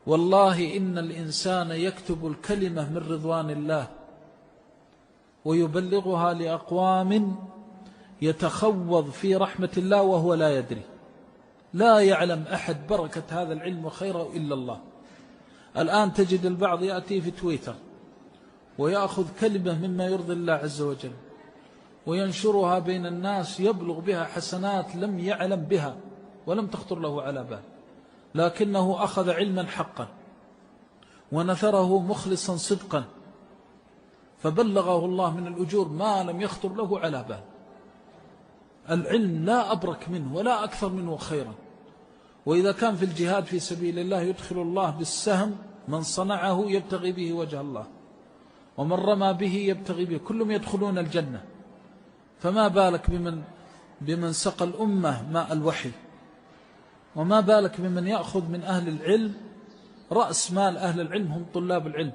والله إن الإنسان يكتب الكلمة من رضوان الله ويبلغها لأقوام يتخوض في رحمة الله وهو لا يدري. لا يعلم أحد بركة هذا العلم وخيره إلا الله. الآن تجد البعض يأتي في تويتر ويأخذ كلمة مما يرضي الله عز وجل وينشرها بين الناس، يبلغ بها حسنات لم يعلم بها ولم تخطر له على بال، لكنه أخذ علما حقا ونثره مخلصا صدقا فبلغه الله من الأجور ما لم يخطر له على بال. العلم لا أبرك منه ولا أكثر منه خيرا. وإذا كان في الجهاد في سبيل الله يدخل الله بالسهم من صنعه يبتغي به وجه الله، ومن رمى به يبتغي به، كلهم يدخلون الجنة. فما بالك بمن سقى الأمة ماء الوحي، وما بالك بمن يأخذ من أهل العلم. رأس مال أهل العلم هم طلاب العلم.